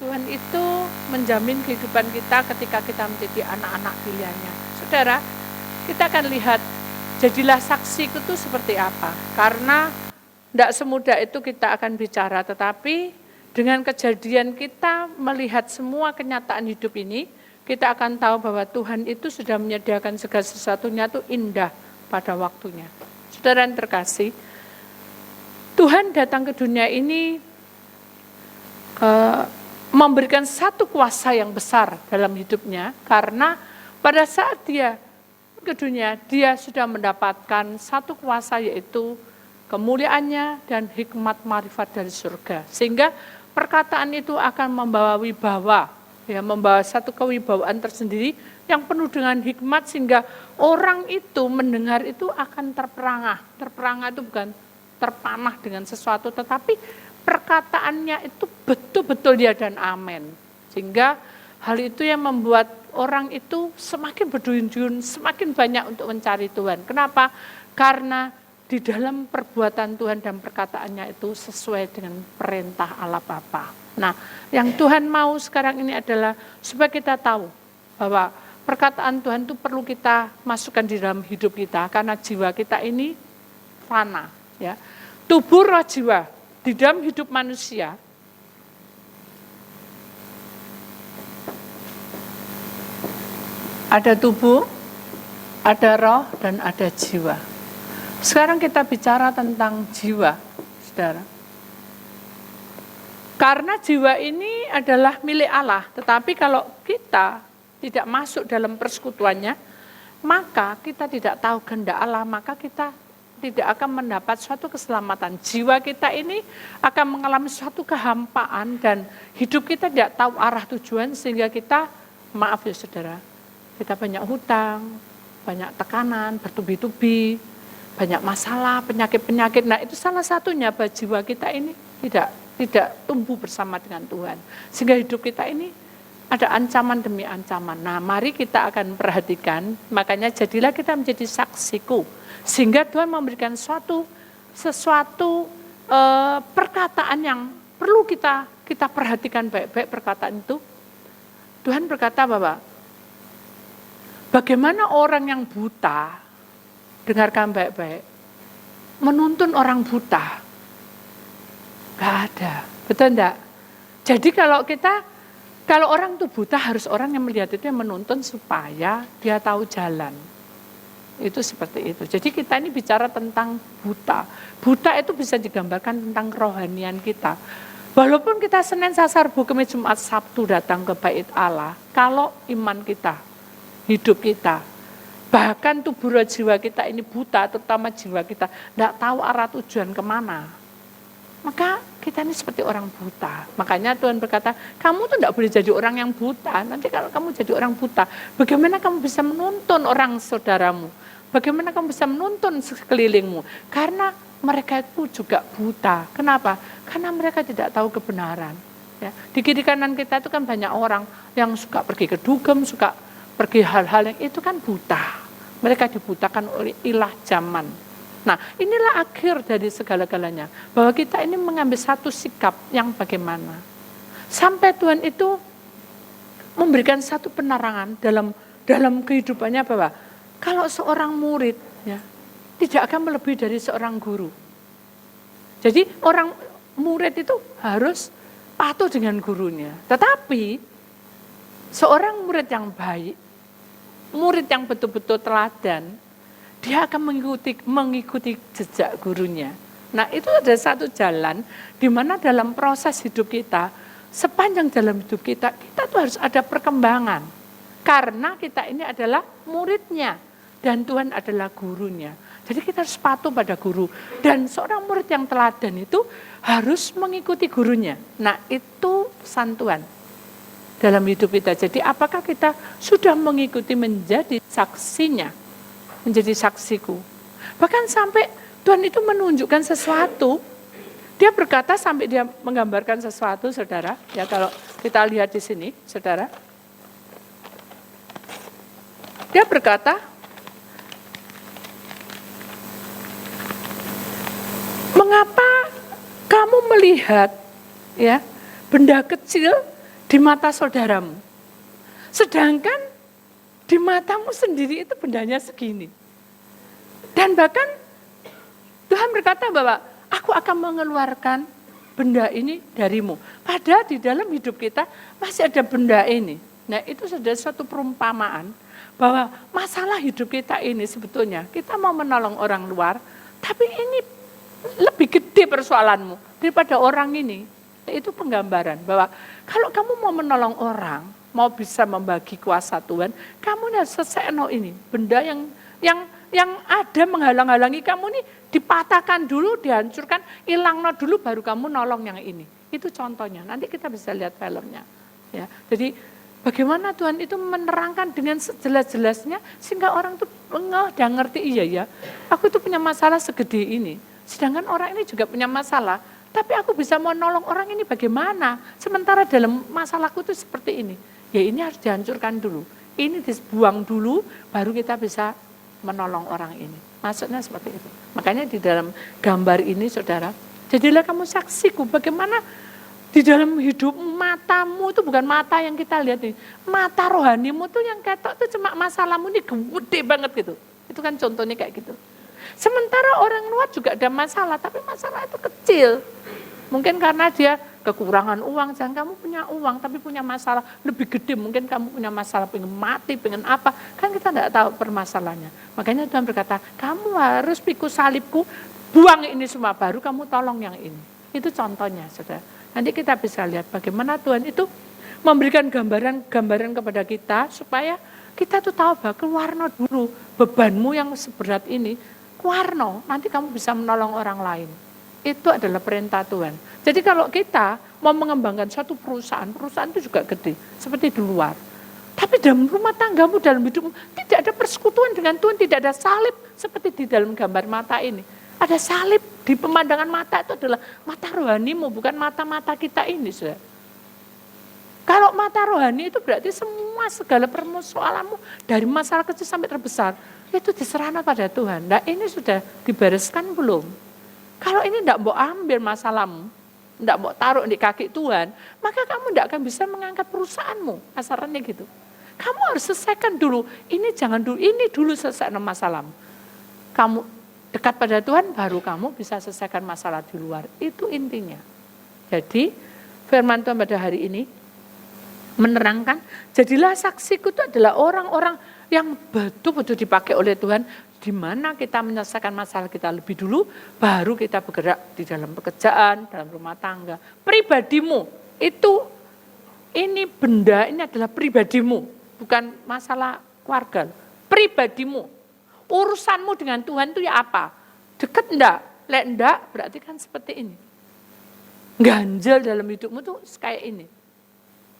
Tuhan itu menjamin kehidupan kita ketika kita menjadi anak-anak pilihannya. Saudara, kita akan lihat jadilah saksi itu seperti apa. Karena tidak semudah itu kita akan bicara, tetapi dengan kejadian kita melihat semua kenyataan hidup ini, kita akan tahu bahwa Tuhan itu sudah menyediakan segala sesuatunya itu indah pada waktunya. Saudara yang terkasih, Tuhan datang ke dunia ini memberikan satu kuasa yang besar dalam hidupnya, karena pada saat dia ke dunia, dia sudah mendapatkan satu kuasa, yaitu kemuliaannya dan hikmat marifat dari surga. Sehingga perkataan itu akan membawa wibawa, ya, membawa satu kewibawaan tersendiri yang penuh dengan hikmat, sehingga orang itu mendengar itu akan terperangah. Terperangah itu bukan terpanah dengan sesuatu, tetapi perkataannya itu betul-betul ya dan amin. Sehingga hal itu yang membuat orang itu semakin berduyun-duyun, semakin banyak untuk mencari Tuhan. Kenapa? Karena di dalam perbuatan Tuhan dan perkataannya itu sesuai dengan perintah Allah Bapa. Nah, yang Tuhan mau sekarang ini adalah supaya kita tahu bahwa perkataan Tuhan itu perlu kita masukkan di dalam hidup kita, karena jiwa kita ini fana, ya. Tubuh, roh, jiwa di dalam hidup manusia ada tubuh, ada roh, dan ada jiwa. Sekarang kita bicara tentang jiwa, saudara. Karena jiwa ini adalah milik Allah, tetapi kalau kita tidak masuk dalam persekutuannya, maka kita tidak tahu kehendak Allah, maka kita tidak akan mendapat suatu keselamatan. Jiwa kita ini akan mengalami suatu kehampaan dan hidup kita tidak tahu arah tujuan, sehingga kita, maaf ya saudara, kita banyak hutang, banyak tekanan, bertubi-tubi, banyak masalah, penyakit-penyakit. Nah, itu salah satunya bahwa jiwa kita ini tidak tumbuh bersama dengan Tuhan. Sehingga hidup kita ini ada ancaman demi ancaman. Nah, mari kita akan perhatikan, makanya jadilah kita menjadi saksiku. Sehingga Tuhan memberikan sesuatu perkataan yang perlu kita perhatikan baik-baik perkataan itu. Tuhan berkata bahwa bagaimana orang yang buta, dengarkan baik-baik, menuntun orang buta. Gak ada, betul enggak? Jadi kalau orang itu buta, harus orang yang melihat itu yang menuntun supaya dia tahu jalan. Itu seperti itu. Jadi kita ini bicara tentang buta. Buta itu bisa digambarkan tentang kerohanian kita. Walaupun kita Senin, Selasa, Rabu, Kamis, Jumat, Sabtu datang ke bait Allah, kalau iman kita, hidup kita, bahkan tubuh roh jiwa kita ini buta, terutama jiwa kita, tidak tahu arah tujuan kemana, maka kita ini seperti orang buta. Makanya Tuhan berkata, kamu tuh tidak boleh jadi orang yang buta. Nanti kalau kamu jadi orang buta, bagaimana kamu bisa menuntun orang saudaramu? Bagaimana kamu bisa menuntun sekelilingmu? Karena mereka itu juga buta. Kenapa? Karena mereka tidak tahu kebenaran. Ya. Di kiri kanan kita itu kan banyak orang yang suka pergi ke dugem, suka pergi hal-hal yang itu kan buta. Mereka dibutakan oleh ilah zaman. Nah, inilah akhir dari segala-galanya. Bahwa kita ini mengambil satu sikap yang bagaimana. Sampai Tuhan itu memberikan satu penerangan dalam kehidupannya bahwa kalau seorang murid ya, tidak akan melebihi dari seorang guru. Jadi orang murid itu harus patuh dengan gurunya. Tetapi seorang murid yang baik, murid yang betul-betul teladan, dia akan mengikuti jejak gurunya. Nah, itu ada satu jalan di mana dalam proses hidup kita, sepanjang dalam hidup kita tuh harus ada perkembangan. Karena kita ini adalah muridnya dan Tuhan adalah gurunya. Jadi kita harus patuh pada guru. Dan seorang murid yang teladan itu harus mengikuti gurunya. Nah, itu pesan Tuhan dalam hidup kita. Jadi apakah kita sudah mengikuti menjadi saksinya? Menjadi saksiku. Bahkan sampai Tuhan itu menunjukkan sesuatu. Dia berkata sampai dia menggambarkan sesuatu, saudara. Ya, kalau kita lihat di sini, saudara. Dia berkata, mengapa kamu melihat ya benda kecil di mata saudaramu. Sedangkan di matamu sendiri itu bendanya segini. Dan bahkan Tuhan berkata bahwa aku akan mengeluarkan benda ini darimu. Padahal di dalam hidup kita masih ada benda ini. Nah itu sudah suatu perumpamaan bahwa masalah hidup kita ini sebetulnya kita mau menolong orang luar, tapi ini lebih gede persoalanmu daripada orang ini. Itu penggambaran bahwa kalau kamu mau menolong orang, mau bisa membagi kuasa Tuhan, kamu harus selesaikan ini. Benda yang ada menghalang-halangi kamu ini dipatahkan dulu, dihancurkan, hilangno dulu, baru kamu nolong yang ini. Itu contohnya. Nanti kita bisa lihat filmnya. Ya, jadi bagaimana Tuhan itu menerangkan dengan sejelas-jelasnya sehingga orang tuh ngeh dan ngerti, iya ya, aku tuh punya masalah segede ini. Sedangkan orang ini juga punya masalah, tapi aku bisa menolong orang ini bagaimana? Sementara dalam masalahku itu seperti ini. Ya ini harus dihancurkan dulu. Ini dibuang dulu, baru kita bisa menolong orang ini. Maksudnya seperti itu. Makanya di dalam gambar ini saudara, jadilah kamu saksiku bagaimana di dalam hidupmu, matamu itu bukan mata yang kita lihat nih. Mata rohanimu tuh yang ketok itu cuma masalahmu ini gede banget gitu. Itu kan contohnya kayak gitu. Sementara orang luar juga ada masalah, tapi masalah itu kecil. Mungkin karena dia kekurangan uang, jangan kamu punya uang tapi punya masalah lebih gede. Mungkin kamu punya masalah pengen mati, pengen apa. Kan kita tidak tahu permasalahannya. Makanya Tuhan berkata, kamu harus pikul salibku, buang ini semua, baru kamu tolong yang ini. Itu contohnya, saudara. Nanti kita bisa lihat bagaimana Tuhan itu memberikan gambaran kepada kita supaya kita tuh tahu bahwa keluarno dulu bebanmu yang seberat ini, keluarno, nanti kamu bisa menolong orang lain. Itu adalah perintah Tuhan. Jadi kalau kita mau mengembangkan suatu perusahaan itu juga gede, seperti di luar. Tapi dalam rumah tanggamu, dalam hidupmu, tidak ada persekutuan dengan Tuhan, tidak ada salib seperti di dalam gambar mata ini. Ada salib di pemandangan mata itu adalah mata rohanimu, bukan mata-mata kita ini. Saudara. Kalau mata rohani itu berarti semua segala persoalanmu dari masalah kecil sampai terbesar itu diserahkan pada Tuhan. Nah ini sudah dibereskan belum? Kalau ini tidak mau ambil masalahmu, tidak mau taruh di kaki Tuhan, maka kamu tidak akan bisa mengangkat perusahaanmu. Asarannya gitu. Kamu harus selesaikan dulu. Ini jangan dulu, ini dulu selesaikan masalahmu. Kamu dekat pada Tuhan, baru kamu bisa selesaikan masalah di luar. Itu intinya. Jadi firman Tuhan pada hari ini menerangkan, jadilah saksiku itu adalah orang-orang yang betul-betul dipakai oleh Tuhan, di mana kita menyelesaikan masalah kita lebih dulu, baru kita bergerak di dalam pekerjaan, dalam rumah tangga. Pribadimu, ini benda, ini adalah pribadimu, bukan masalah keluarga. Pribadimu, urusanmu dengan Tuhan itu ya apa? Dekat enggak? Lek enggak, berarti kan seperti ini. Ganjel dalam hidupmu tuh kayak ini.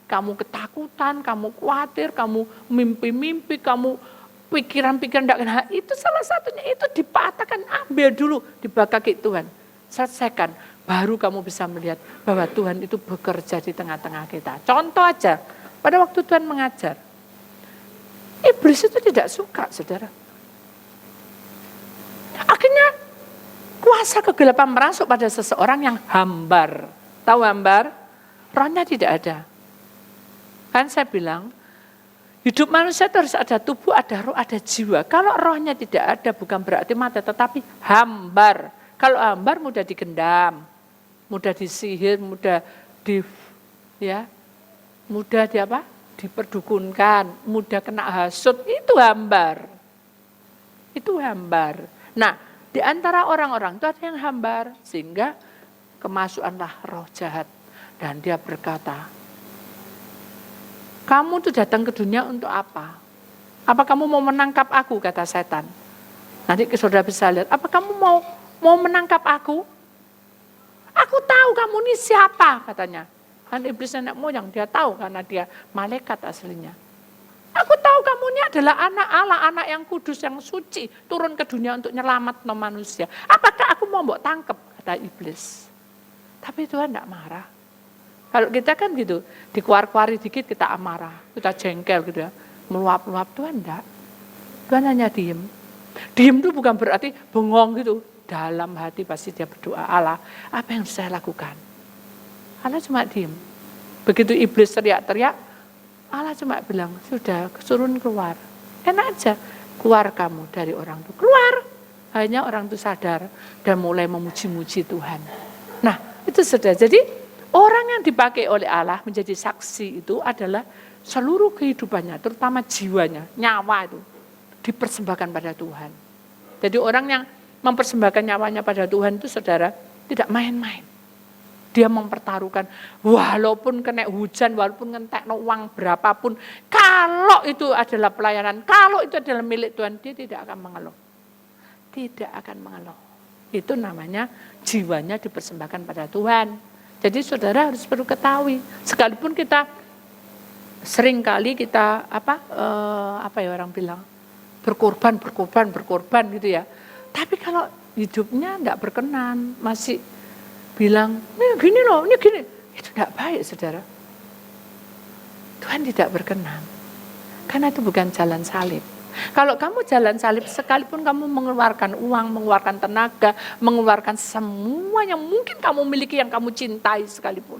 Kamu ketakutan, kamu khawatir, kamu mimpi-mimpi, kamu pikiran-pikiran tidak kena, itu salah satunya itu dipatahkan, ambil dulu di kaki Tuhan, selesaikan, baru kamu bisa melihat bahwa Tuhan itu bekerja di tengah-tengah kita. Contoh aja, pada waktu Tuhan mengajar, iblis itu tidak suka, saudara. Akhirnya kuasa kegelapan merasuk pada seseorang yang hambar. Tahu hambar? Rohnya tidak ada. Kan saya bilang, hidup manusia itu harus ada tubuh, ada roh, ada jiwa. Kalau rohnya tidak ada bukan berarti mati, tetapi hambar. Kalau hambar mudah digendam, mudah disihir, mudah diperdukunkan, mudah kena hasut, itu hambar. Itu hambar. Nah, di antara orang-orang itu ada yang hambar sehingga kemasukanlah roh jahat dan dia berkata, kamu tuh datang ke dunia untuk apa? Apa kamu mau menangkap aku, kata setan. Nanti saudara bisa lihat, apa kamu mau menangkap aku? Aku tahu kamu ini siapa, katanya. Kan iblis nenek moyang, dia tahu karena dia malaikat aslinya. Aku tahu kamu ini adalah anak Allah, anak yang kudus, yang suci, turun ke dunia untuk nyelamat manusia. Apakah aku mau tangkap, kata iblis. Tapi Tuhan tidak marah. Kalau kita kan gitu, dikuar-kuari dikit kita amarah, kita jengkel gitu ya, meluap-luap. Tuhan enggak. Tuhan hanya diem. Diem itu bukan berarti bengong gitu. Dalam hati pasti dia berdoa, Allah, apa yang saya lakukan? Allah cuma diem. Begitu iblis teriak-teriak, Allah cuma bilang, sudah surun keluar. Enak aja, keluar kamu dari orang itu. Keluar. Hanya orang itu sadar dan mulai memuji-muji Tuhan. Nah, itu sudah. Jadi orang yang dipakai oleh Allah menjadi saksi itu adalah seluruh kehidupannya, terutama jiwanya, nyawa itu dipersembahkan pada Tuhan. Jadi orang yang mempersembahkan nyawanya pada Tuhan itu saudara tidak main-main. Dia mempertaruhkan walaupun kena hujan, walaupun ngentekno uang berapapun, kalau itu adalah pelayanan, kalau itu adalah milik Tuhan, dia tidak akan mengeluh. Tidak akan mengeluh. Itu namanya jiwanya dipersembahkan pada Tuhan. Jadi saudara harus perlu ketahui, sekalipun kita seringkali kita apa ya orang bilang berkorban gitu ya. Tapi kalau hidupnya enggak berkenan, masih bilang, ini gini loh, ini gini. Itu enggak baik, saudara. Tuhan tidak berkenan. Karena itu bukan jalan salib. Kalau kamu jalan salib, sekalipun kamu mengeluarkan uang, mengeluarkan tenaga, mengeluarkan semua yang mungkin kamu miliki, yang kamu cintai sekalipun.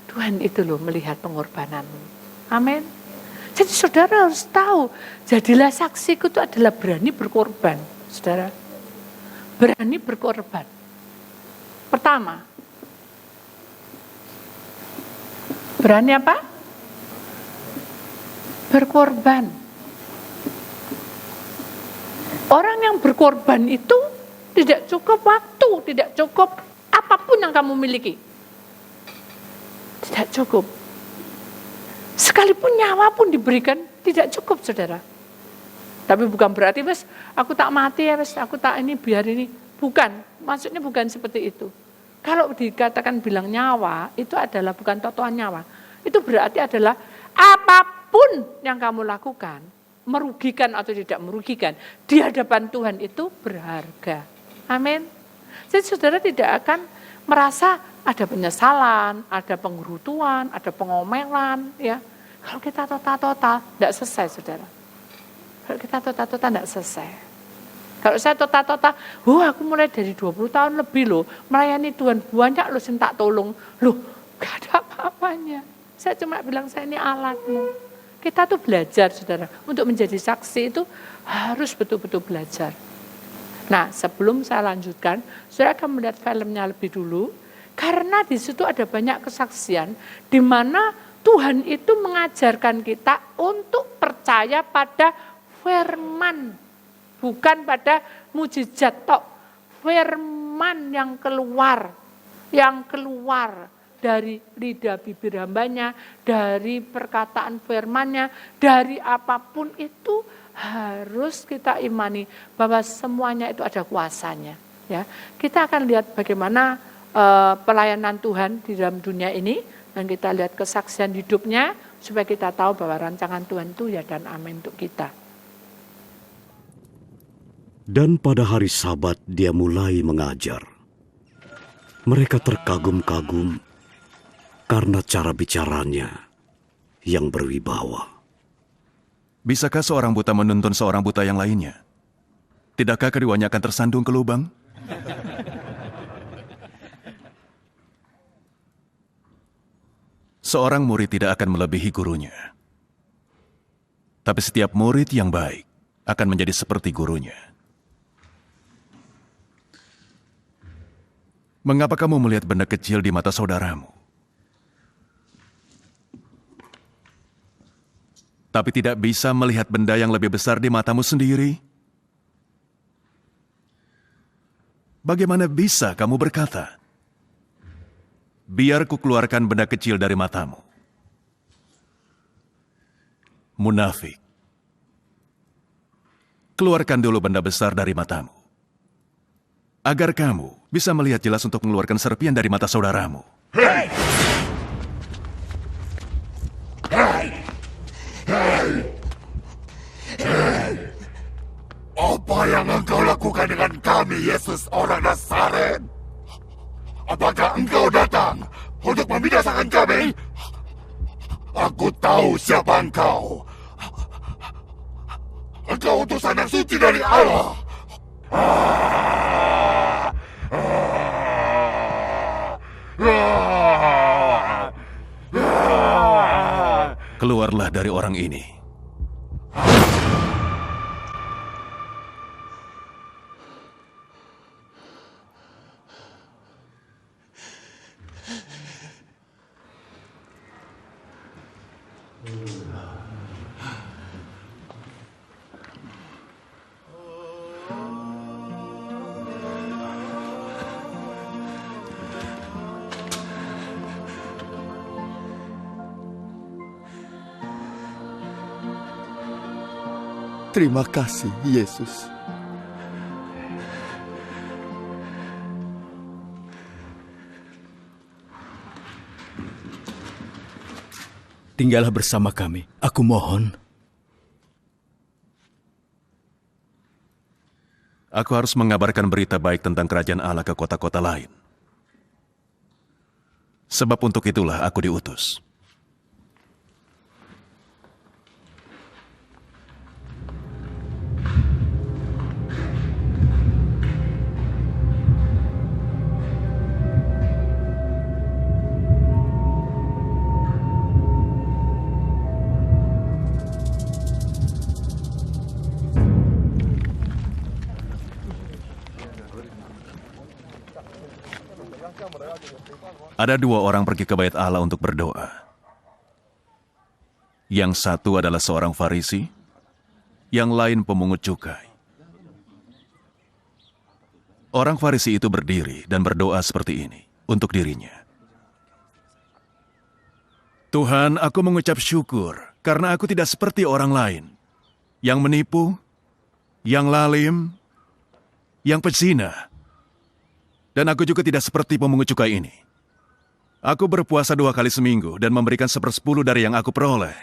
Tuhan itu loh melihat pengorbananmu. Amin. Jadi saudara harus tahu, jadilah saksiku itu adalah berani berkorban. Saudara, berani berkorban. Pertama, berani apa? Berkorban. Orang yang berkorban itu tidak cukup waktu, tidak cukup apapun yang kamu miliki. Tidak cukup. Sekalipun nyawa pun diberikan, tidak cukup, saudara. Tapi bukan berarti, wes, aku tak mati ya, wes, aku tak ini, biar ini. Bukan, maksudnya bukan seperti itu. Kalau dikatakan bilang nyawa, itu adalah bukan totohan nyawa. Itu berarti adalah apapun yang kamu lakukan, merugikan atau tidak merugikan, di hadapan Tuhan itu berharga. Amin. Jadi saudara tidak akan merasa ada penyesalan, ada penggerutuan, ada pengomelan, ya. Kalau kita total, tidak selesai, saudara. Kalau kita total, tidak selesai. Kalau saya total, aku mulai dari 20 tahun lebih loh, melayani Tuhan, banyak loh yang tak tolong. Loh, gak ada apa-apanya. Saya cuma bilang, saya ini alatmu. Kita tuh belajar, saudara. Untuk menjadi saksi itu harus betul-betul belajar. Nah, sebelum saya lanjutkan, saudara akan melihat filmnya lebih dulu. Karena di situ ada banyak kesaksian di mana Tuhan itu mengajarkan kita untuk percaya pada firman, bukan pada mujizat tok. Firman yang keluar dari lidah bibir hambanya, dari perkataan firmannya, dari apapun itu harus kita imani bahwa semuanya itu ada kuasanya. Ya, kita akan lihat bagaimana pelayanan Tuhan di dalam dunia ini, dan kita lihat kesaksian hidupnya supaya kita tahu bahwa rancangan Tuhan itu ya dan amin untuk kita. Dan pada hari Sabat dia mulai mengajar. Mereka terkagum-kagum karena cara bicaranya yang berwibawa. Bisakah seorang buta menuntun seorang buta yang lainnya? Tidakkah keduanya akan tersandung ke lubang? Seorang murid tidak akan melebihi gurunya. Tapi setiap murid yang baik akan menjadi seperti gurunya. Mengapa kamu melihat benda kecil di mata saudaramu, tapi tidak bisa melihat benda yang lebih besar di matamu sendiri? Bagaimana bisa kamu berkata, biar kukeluarkan benda kecil dari matamu? Munafik. Keluarkan dulu benda besar dari matamu, agar kamu bisa melihat jelas untuk mengeluarkan serpian dari mata saudaramu. Hei! Hei! Hei! Hei! Apa yang engkau lakukan dengan kami, Yesus orang Nazaret? Apakah engkau datang untuk membinasakan kami? Aku tahu siapa engkau. Engkau utusan yang suci dari Allah. Keluarlah dari orang ini. Terima kasih, Yesus. Tinggallah bersama kami, aku mohon. Aku harus mengabarkan berita baik tentang kerajaan Allah ke kota-kota lain. Sebab untuk itulah aku diutus. Ada dua orang pergi ke bait Allah untuk berdoa. Yang satu adalah seorang Farisi, yang lain pemungut cukai. Orang Farisi itu berdiri dan berdoa seperti ini untuk dirinya. Tuhan, aku mengucap syukur karena aku tidak seperti orang lain, yang menipu, yang lalim, yang pezina, dan aku juga tidak seperti pemungut cukai ini. Aku berpuasa 2 kali seminggu dan memberikan 1/10 dari yang aku peroleh.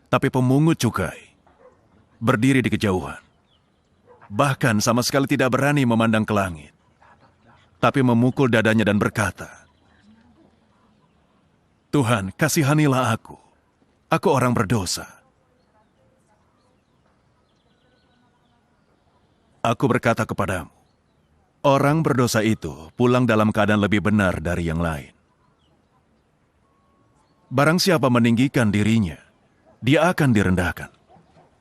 Tapi pemungut cukai berdiri di kejauhan. Bahkan sama sekali tidak berani memandang ke langit. Tapi memukul dadanya dan berkata, Tuhan, kasihanilah aku. Aku orang berdosa. Aku berkata kepadamu, orang berdosa itu pulang dalam keadaan lebih benar dari yang lain. Barang siapa meninggikan dirinya, dia akan direndahkan.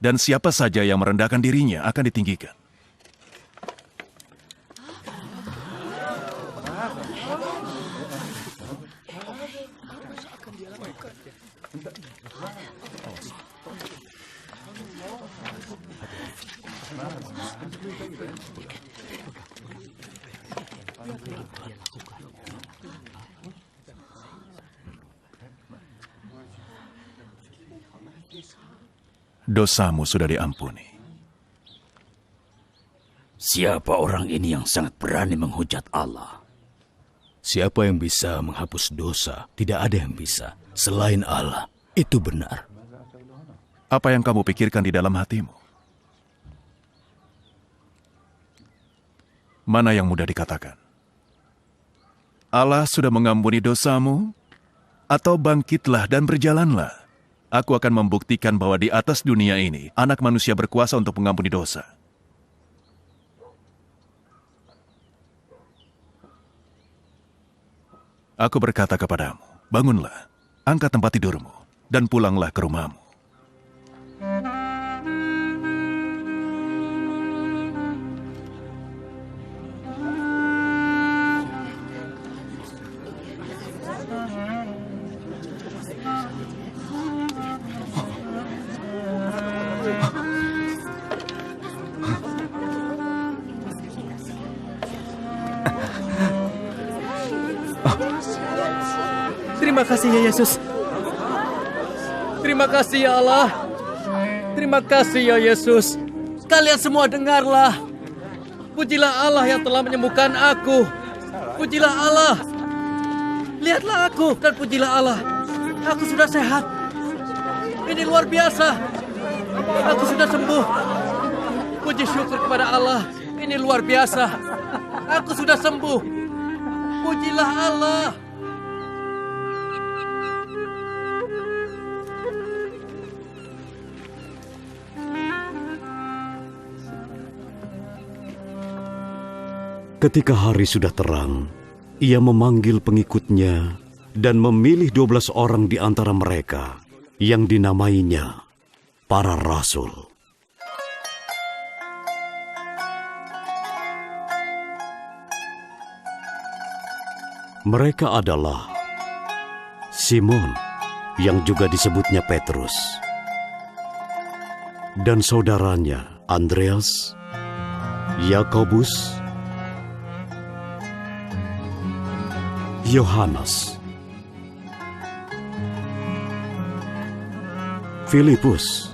Dan siapa saja yang merendahkan dirinya akan ditinggikan. Dosamu sudah diampuni. Siapa orang ini yang sangat berani menghujat Allah? Siapa yang bisa menghapus dosa? Tidak ada yang bisa selain Allah. Itu benar. Apa yang kamu pikirkan di dalam hatimu? Mana yang mudah dikatakan? Allah sudah mengampuni dosamu, atau bangkitlah dan berjalanlah. Aku akan membuktikan bahwa di atas dunia ini, anak manusia berkuasa untuk mengampuni dosa. Aku berkata kepadamu, bangunlah, angkat tempat tidurmu, dan pulanglah ke rumahmu. Terima kasih ya Yesus. Terima kasih ya Allah. Terima kasih ya Yesus. Kalian semua dengarlah. Pujilah Allah yang telah menyembuhkan aku. Pujilah Allah. Lihatlah aku dan pujilah Allah. Aku sudah sehat. Ini luar biasa. Aku sudah sembuh. Puji syukur kepada Allah. Ini luar biasa. Aku sudah sembuh. Pujilah Allah. Ketika hari sudah terang, ia memanggil pengikutnya dan memilih 12 orang di antara mereka yang dinamainya para rasul. Mereka adalah Simon, yang juga disebutnya Petrus, dan saudaranya Andreas, Yakobus, Yohanes, Filipus,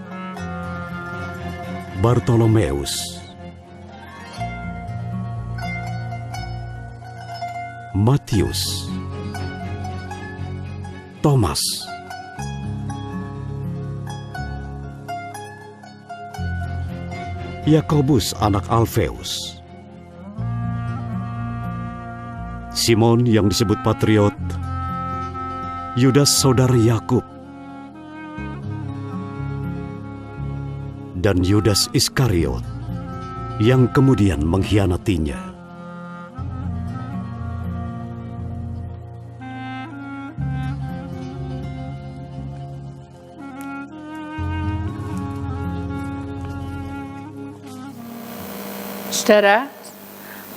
Bartolomeus, Matius, Thomas, Yakobus anak Alfeus, Simon yang disebut Patriot, Yudas saudara Yakub, dan Yudas Iskariot yang kemudian mengkhianatinya. Saudara,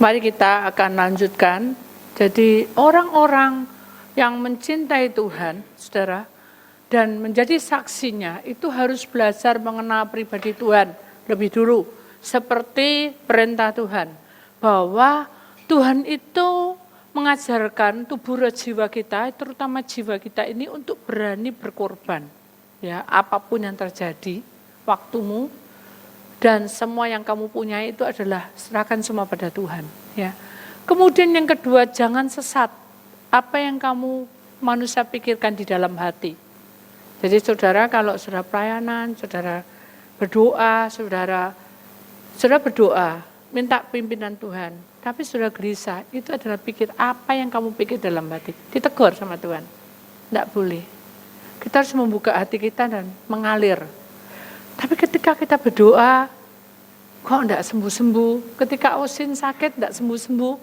mari kita akan lanjutkan. Jadi orang-orang yang mencintai Tuhan, saudara, dan menjadi saksinya itu harus belajar mengenal pribadi Tuhan lebih dulu. Seperti perintah Tuhan, bahwa Tuhan itu mengajarkan tubuh jiwa kita, terutama jiwa kita ini untuk berani berkorban. Ya, apapun yang terjadi, waktumu, dan semua yang kamu punya itu adalah serahkan semua pada Tuhan. Ya. Kemudian yang kedua, jangan sesat. Apa yang kamu manusia pikirkan di dalam hati. Jadi saudara, kalau saudara pelayanan, saudara berdoa, saudara berdoa, minta pimpinan Tuhan. Tapi saudara gelisah, itu adalah pikir apa yang kamu pikir dalam hati. Ditegur sama Tuhan. Tidak boleh. Kita harus membuka hati kita dan mengalir. Tapi ketika kita berdoa, kok enggak sembuh-sembuh. Ketika Osin sakit, enggak sembuh-sembuh.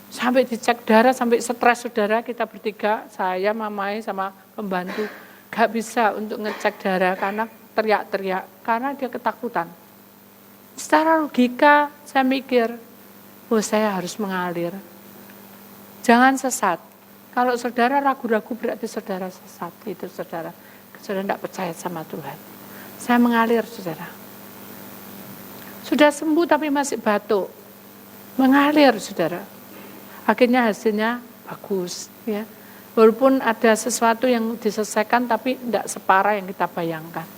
Sampai dicek darah, sampai stres saudara, kita bertiga, saya, Mamai, sama pembantu. Gak bisa untuk ngecek darah karena teriak-teriak, karena dia ketakutan. Secara logika, saya mikir, saya harus mengalir. Jangan sesat. Kalau saudara ragu-ragu berarti saudara sesat. Itu saudara tidak percaya sama Tuhan. Saya mengalir, saudara. Sudah sembuh tapi masih batuk. Mengalir, saudara. Akhirnya hasilnya bagus. Ya. Walaupun ada sesuatu yang diselesaikan tapi tidak separah yang kita bayangkan.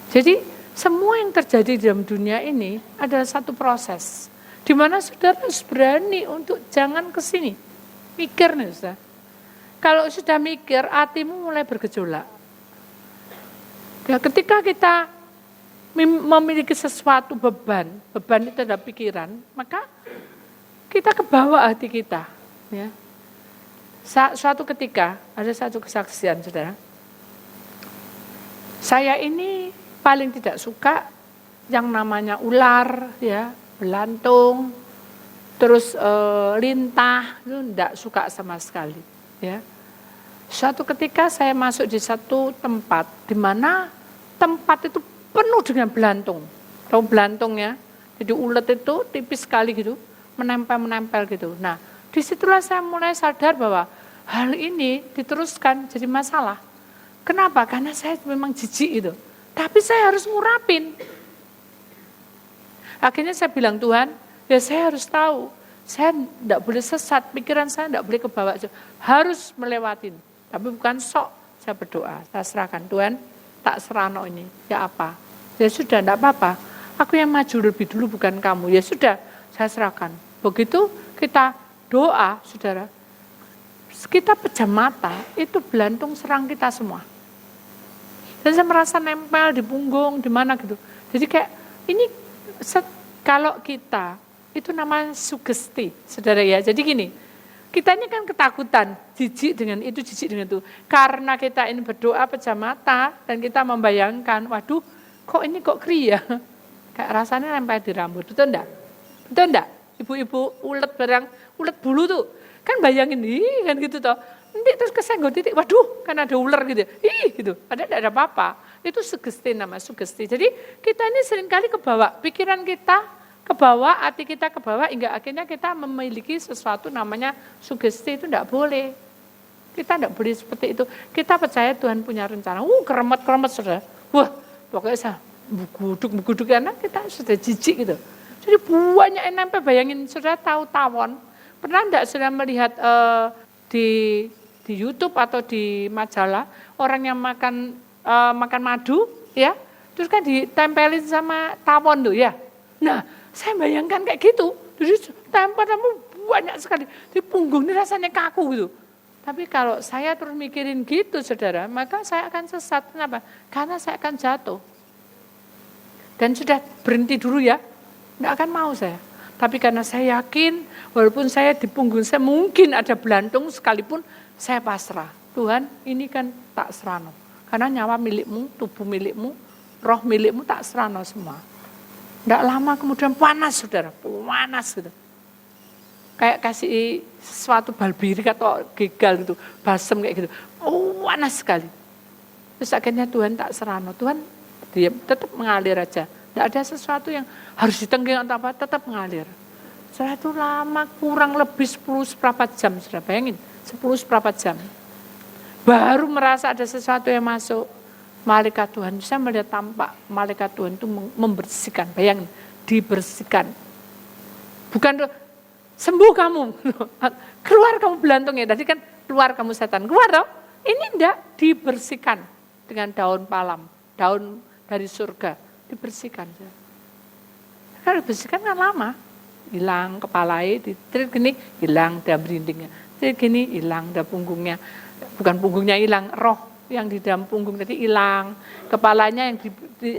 Jadi semua yang terjadi dalam dunia ini adalah satu proses. Di mana saudara harus berani untuk jangan ke sini. Mikir nih, saudara. Kalau sudah mikir, hatimu mulai bergejolak. Ya, ketika kita memiliki sesuatu beban itu adalah pikiran, maka kita kebawa hati kita. Ya. Suatu ketika, ada satu kesaksian, saudara. Saya ini paling tidak suka yang namanya ular, ya, belantung, terus lintah, itu tidak suka sama sekali. Ya. Suatu ketika saya masuk di satu tempat, di mana tempat itu penuh dengan belantung. Tahu belantungnya? Jadi ulet itu tipis sekali gitu, menempel gitu. Nah, disitulah saya mulai sadar bahwa hal ini diteruskan jadi masalah. Kenapa? Karena saya memang jijik itu. Tapi saya harus ngurapin. Akhirnya saya bilang, Tuhan, ya saya harus tahu. Saya tidak boleh sesat, pikiran saya tidak boleh kebawa. Harus melewatin. Tapi bukan sok, saya berdoa. Saya serahkan, Tuhan, tak serano ini, ya apa? Ya sudah, tidak apa-apa. Aku yang maju lebih dulu, bukan kamu. Ya sudah, saya serahkan. Begitu kita doa, saudara, kita pejam mata, itu belantung serang kita semua. Dan saya merasa nempel di punggung, di mana gitu. Jadi kayak, ini kalau kita, itu namanya sugesti, saudara ya. Jadi gini, kita ini kan ketakutan, jijik dengan itu, jijik dengan itu. Karena kita ini berdoa pejam mata, dan kita membayangkan, waduh, kok ini kok kri ya? Kayak rasanya nempel di rambut, betul enggak? Betul enggak? Ibu-ibu ulet barang, ulet bulu tuh. Kan bayangin, kan gitu toh. Nanti terus kesenggol titik, waduh kan ada ular gitu. Gitu. Padahal tidak ada apa-apa. Itu sugesti, nama sugesti. Jadi kita ini seringkali kebawa, pikiran kita kebawa, hati kita kebawa, hingga akhirnya kita memiliki sesuatu namanya sugesti. Itu tidak boleh. Kita tidak boleh seperti itu. Kita percaya Tuhan punya rencana. Keremet-keremet sudah. Wah, pokoknya saya buguduk karena kita sudah jijik gitu. Jadi banyak yang nempel, bayangin, sudah tahu tawon. Pernah enggak sudah melihat di YouTube atau di majalah orang yang makan madu ya, terus kan ditempelin sama tawon tuh ya. Nah, saya bayangkan kayak gitu. Jadi tempel banyak sekali. Di punggung ini rasanya kaku gitu. Tapi kalau saya terus mikirin gitu saudara, maka saya akan sesat. Kenapa? Karena saya akan jatuh. Dan sudah berhenti dulu ya, enggak akan mau saya. Tapi karena saya yakin, walaupun saya di punggung saya mungkin ada belantung sekalipun, saya pasrah. Tuhan, ini kan tak serano. Karena nyawa milikmu, tubuh milikmu, roh milikmu tak serano semua. Tidak lama kemudian panas saudara, panas gitu. Kayak kasih sesuatu balbirik atau gegal gitu, basem kayak gitu. Panas sekali. Terus akhirnya Tuhan tak serano. Tuhan dia tetap mengalir aja. Tidak ada sesuatu yang harus ditenggeng atau apa, tetap mengalir. Setelah itu lama, kurang lebih 10 seperempat jam, sudah bayangin, 10 seperempat jam. Baru merasa ada sesuatu yang masuk, malaikat Tuhan. Saya melihat tampak malaikat Tuhan itu membersihkan, bayangin, dibersihkan. Bukan sembuh kamu, keluar kamu belantungnya, tadi kan keluar kamu setan, keluar dong. Ini enggak, dibersihkan dengan daun palam, daun dari surga. Dibersihkan. Kalau dibersihkan kan lama. Hilang kepalanya, ditrit gini, hilang dah berindingnya. Trit gini, hilang dah punggungnya. Bukan punggungnya hilang, roh yang di dalam punggung tadi hilang. Kepalanya yang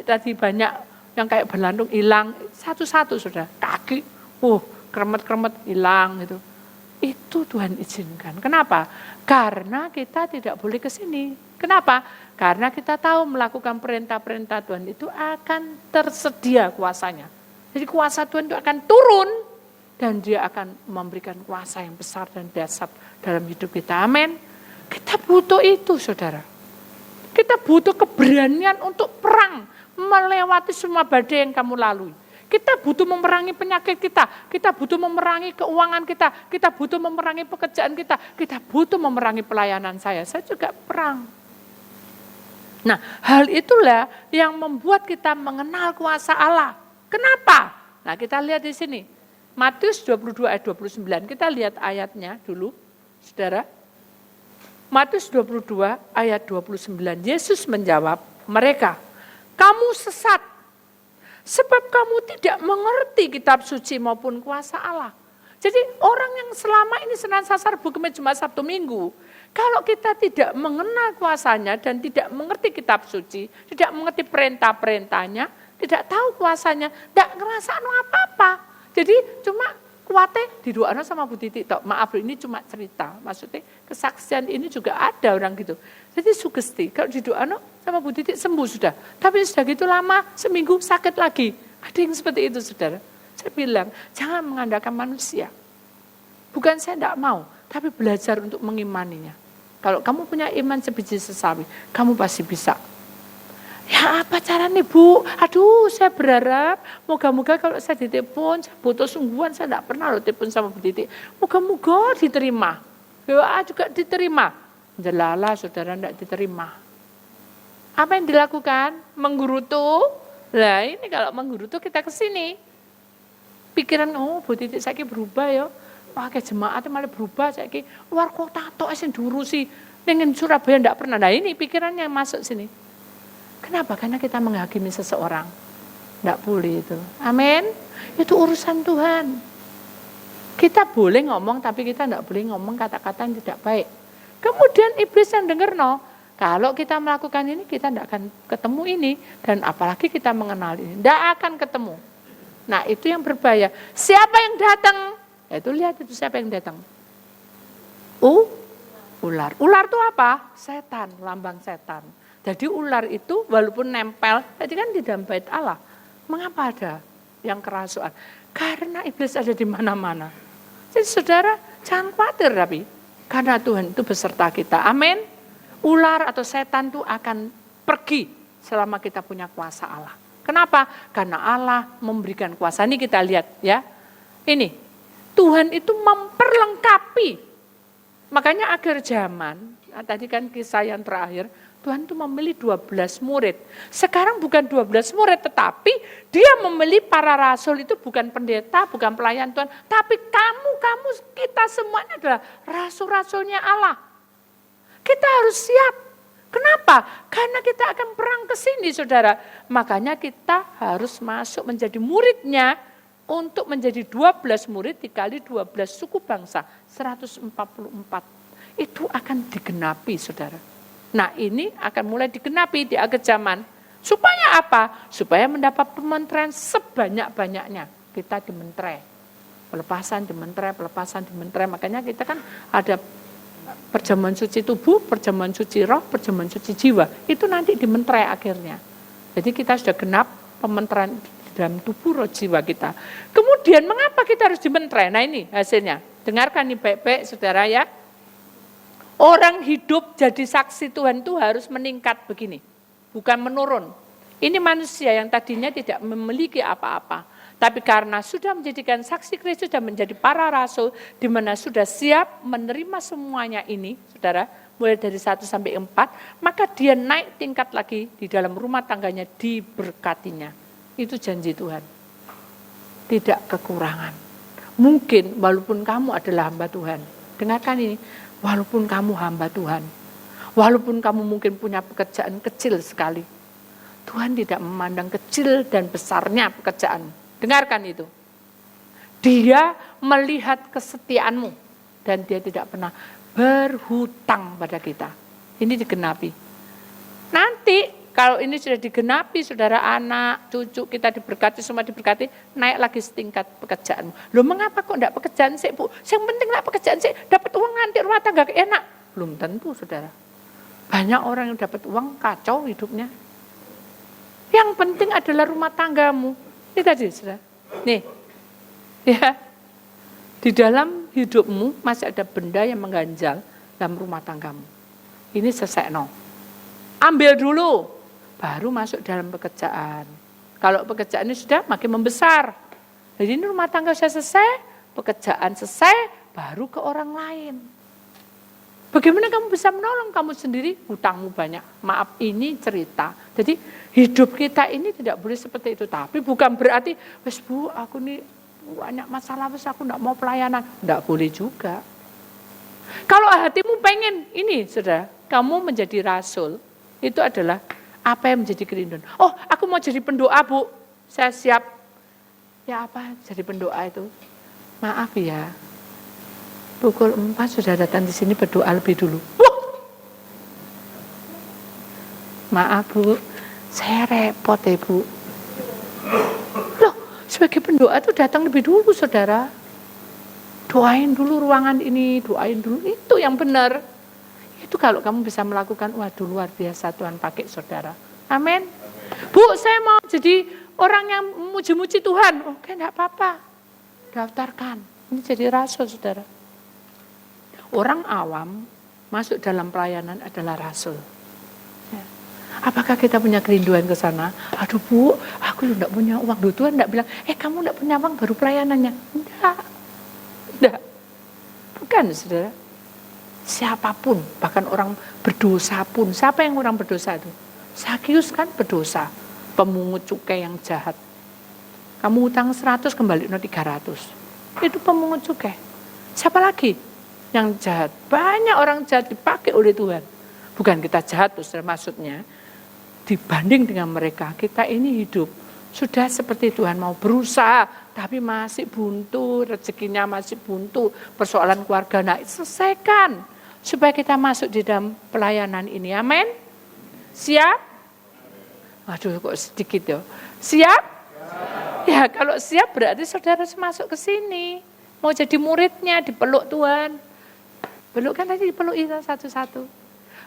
tadi banyak, yang kayak belantung hilang. Satu-satu sudah. Kaki, kremet-kremet hilang gitu. Itu Tuhan izinkan. Kenapa? Karena kita tidak boleh ke sini. Kenapa? Karena kita tahu melakukan perintah-perintah Tuhan itu akan tersedia kuasanya. Jadi kuasa Tuhan itu akan turun dan dia akan memberikan kuasa yang besar dan dahsyat dalam hidup kita. Amin. Kita butuh itu saudara. Kita butuh keberanian untuk perang melewati semua badai yang kamu lalui. Kita butuh memerangi penyakit kita butuh memerangi keuangan kita butuh memerangi pekerjaan kita butuh memerangi pelayanan saya juga perang. Nah, hal itulah yang membuat kita mengenal kuasa Allah. Kenapa? Nah, kita lihat di sini. Matius 22 ayat 29. Kita lihat ayatnya dulu, saudara. Matius 22 ayat 29. Yesus menjawab mereka, kamu sesat, sebab kamu tidak mengerti kitab suci maupun kuasa Allah. Jadi orang yang selama ini senantiasa Rabu, Kamis, Jumat, Sabtu, Minggu, kalau kita tidak mengenal kuasanya dan tidak mengerti kitab suci, tidak mengerti perintah-perintahnya, tidak tahu kuasanya, tidak ngerasa apa-apa. Jadi cuma kuatnya didoakan sama Bu Titi. Maaf ini cuma cerita, maksudnya kesaksian ini juga ada orang gitu. Jadi sugesti, kalau didoakan sama Bu Titi sembuh sudah. Tapi sudah gitu lama, seminggu sakit lagi. Ada yang seperti itu saudara. Saya bilang, jangan mengandalkan manusia. Bukan saya tidak mau, tapi belajar untuk mengimaninya. Kalau kamu punya iman sebiji sesawi, kamu pasti bisa. Ya apa caranya Bu? Aduh saya berharap, moga-moga kalau saya ditelepon, saya butuh sungguhan, saya tidak pernah loh telepon sama Bu Titi. Moga-moga diterima. Doa juga diterima. Jelala saudara tidak diterima. Apa yang dilakukan? Menggerutu. Nah ini kalau menggerutu kita ke sini. Pikiran, Bu Titi saya berubah ya. Pakai jemaatnya malah berubah saya luar kota tok sing diurusi. Ning Surabaya ndak pernah. Nah ini pikirannya masuk sini. Kenapa? Karena kita menghakimi seseorang. Ndak boleh itu. Amin. Itu urusan Tuhan. Kita boleh ngomong tapi kita ndak boleh ngomong kata-kata yang tidak baik. Kemudian iblis yang dengar kalau kita melakukan ini kita ndak akan ketemu ini dan apalagi kita mengenal ini. Ndak akan ketemu. Nah itu yang berbahaya. Siapa yang datang? Itu lihat itu siapa yang datang. Ular. Ular itu apa? Setan, lambang setan. Jadi ular itu walaupun nempel, tadi kan di dalam bait Allah. Mengapa ada yang kerasukan? Karena iblis ada di mana-mana. Jadi saudara, Jangan khawatir tapi. Karena Tuhan itu beserta kita. Amin. Ular atau setan itu akan pergi selama kita punya kuasa Allah. Kenapa? Karena Allah memberikan kuasa. Ini kita lihat ya. Ini, Tuhan itu memperlengkapi. Makanya akhir zaman, tadi kan kisah yang terakhir, Tuhan itu memilih 12 murid. Sekarang bukan 12 murid, tetapi dia memilih para rasul itu bukan pendeta, bukan pelayan Tuhan. Tapi kamu, kita semuanya adalah rasul-rasulnya Allah. Kita harus siap. Kenapa? Karena kita akan perang ke sini, saudara. Makanya kita harus masuk menjadi muridnya untuk menjadi 12 murid dikali 12 suku bangsa. 144. Itu akan digenapi, saudara. Nah ini akan mulai digenapi di akhir zaman. Supaya apa? Supaya mendapat pementeraian sebanyak-banyaknya. Kita dimenterai. Pelepasan dimenterai. Makanya kita kan ada perjamuan suci tubuh, perjamuan suci roh, perjamuan suci jiwa. Itu nanti dimenterai akhirnya. Jadi kita sudah genap pementeraian di dalam tubuh roh jiwa kita. Kemudian mengapa kita harus dimenterai? Nah ini hasilnya. Dengarkan nih baik-baik saudara ya. Orang hidup jadi saksi Tuhan itu harus meningkat begini. Bukan menurun. Ini manusia yang tadinya tidak memiliki apa-apa. Tapi karena sudah menjadikan saksi Kristus dan menjadi para rasul, di mana sudah siap menerima semuanya ini, saudara, mulai dari 1 sampai 4, maka dia naik tingkat lagi di dalam rumah tangganya diberkatinya. Itu janji Tuhan. Tidak kekurangan. Mungkin walaupun kamu adalah hamba Tuhan. Dengarkan ini. Walaupun kamu hamba Tuhan, walaupun kamu mungkin punya pekerjaan kecil sekali, Tuhan tidak memandang kecil dan besarnya pekerjaan. Dengarkan itu. Dia melihat kesetiaanmu dan dia tidak pernah berhutang pada kita. Ini digenapi. Nanti kalau ini sudah digenapi, saudara, anak, cucu kita diberkati, semua diberkati, naik lagi setingkat pekerjaanmu. Loh mengapa kok enggak pekerjaan sih, Bu? Yang penting lah pekerjaan sih, dapat uang nanti rumah tangga enak. Belum tentu, saudara. Banyak orang yang dapat uang kacau hidupnya. Yang penting adalah rumah tanggamu. Ini tadi, saudara. Nih, ya, di dalam hidupmu masih ada benda yang mengganjal dalam rumah tanggamu. Ini sesekno. Ambil dulu. Baru masuk dalam pekerjaan. Kalau pekerjaan ini sudah makin membesar. Jadi ini rumah tangga sudah selesai, pekerjaan selesai, baru ke orang lain. Bagaimana kamu bisa menolong kamu sendiri? Hutangmu banyak. Maaf, ini cerita. Jadi hidup kita ini tidak boleh seperti itu. Tapi bukan berarti, wes Bu, aku ini banyak masalah, wes aku enggak mau pelayanan. Enggak boleh juga. Kalau hatimu pengen ini, saudara, kamu menjadi rasul, itu adalah apa yang menjadi kerinduan. Oh, aku mau jadi pendoa, Bu. Saya siap. Ya apa jadi pendoa itu? Maaf ya. Pukul 4 sudah datang di sini berdoa lebih dulu. Wah! Maaf, Bu. Saya repot ya, Bu. Loh, sebagai pendoa itu datang lebih dulu, saudara. Doain dulu ruangan ini, doain dulu. Itu yang benar. Itu kalau kamu bisa melakukan, waduh luar biasa Tuhan pakai saudara. Amin. Bu, saya mau jadi orang yang muji-muji Tuhan. Oke, enggak apa-apa. Daftarkan. Ini jadi rasul, saudara. Orang awam masuk dalam pelayanan adalah rasul. Ya. Apakah kita punya kerinduan ke sana? Aduh Bu, aku enggak punya uang. Duh, Tuhan enggak bilang, kamu enggak punya uang baru pelayanannya. Enggak. Bukan, saudara. Siapapun, bahkan orang berdosa pun. Siapa yang orang berdosa itu? Sakius kan berdosa. Pemungut cukai yang jahat. Kamu utang 100, kembali 300. Itu pemungut cukai. Siapa lagi yang jahat? Banyak orang jahat dipakai oleh Tuhan. Bukan kita jahat, maksudnya. Dibanding dengan mereka, kita ini hidup. Sudah seperti Tuhan mau berusaha, tapi masih buntu, rezekinya masih buntu. Persoalan keluarga, nah selesaikan. Supaya kita masuk di dalam pelayanan ini. Amin. Siap? Aduh kok sedikit ya. Siap? Ya kalau siap berarti saudara masuk ke sini. Mau jadi muridnya, dipeluk Tuhan. Peluk kan tadi dipeluk satu-satu.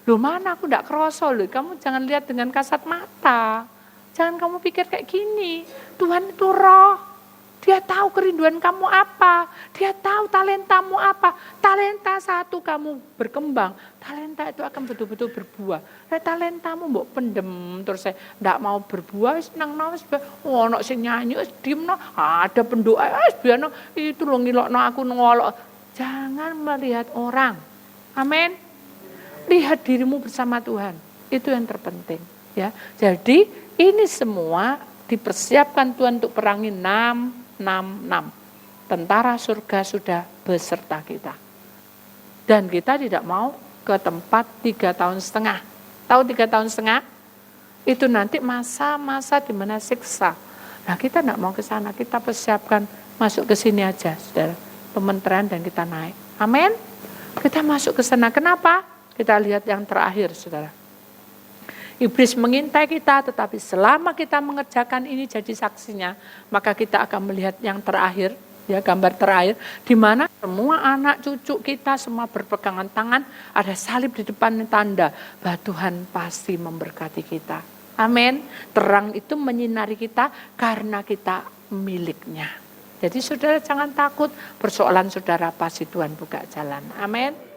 Loh mana aku enggak kerasa loh. Kamu jangan lihat dengan kasat mata. Jangan kamu pikir kayak gini. Tuhan itu roh. Dia tahu kerinduan kamu apa. Dia tahu talentamu apa. Talenta satu kamu berkembang. Talenta itu akan betul-betul berbuah. Talentamu mbok pendem terus saya ndak mau berbuah senang wis ono sing nyanyi wis diemno ada pendoa wis biarno itu lo ngilokno aku ngolok. Jangan melihat orang. Amin. Lihat dirimu bersama Tuhan. Itu yang terpenting, ya. Jadi ini semua dipersiapkan Tuhan untuk perangi 666. Tentara surga sudah beserta kita. Dan kita tidak mau ke tempat 3 tahun setengah. Tahu 3 tahun setengah? Itu nanti masa-masa di mana siksa. Nah kita tidak mau ke sana, kita persiapkan masuk ke sini aja, saudara. Pementerian dan kita naik. Amin. Kita masuk ke sana. Kenapa? Kita lihat yang terakhir, saudara. Iblis mengintai kita, tetapi selama kita mengerjakan ini jadi saksinya, maka kita akan melihat yang terakhir, ya gambar terakhir, di mana semua anak cucu kita semua berpegangan tangan, ada salib di depan tanda bahwa Tuhan pasti memberkati kita. Amin. Terang itu menyinari kita karena kita miliknya. Jadi saudara jangan takut, persoalan saudara pasti Tuhan buka jalan. Amin.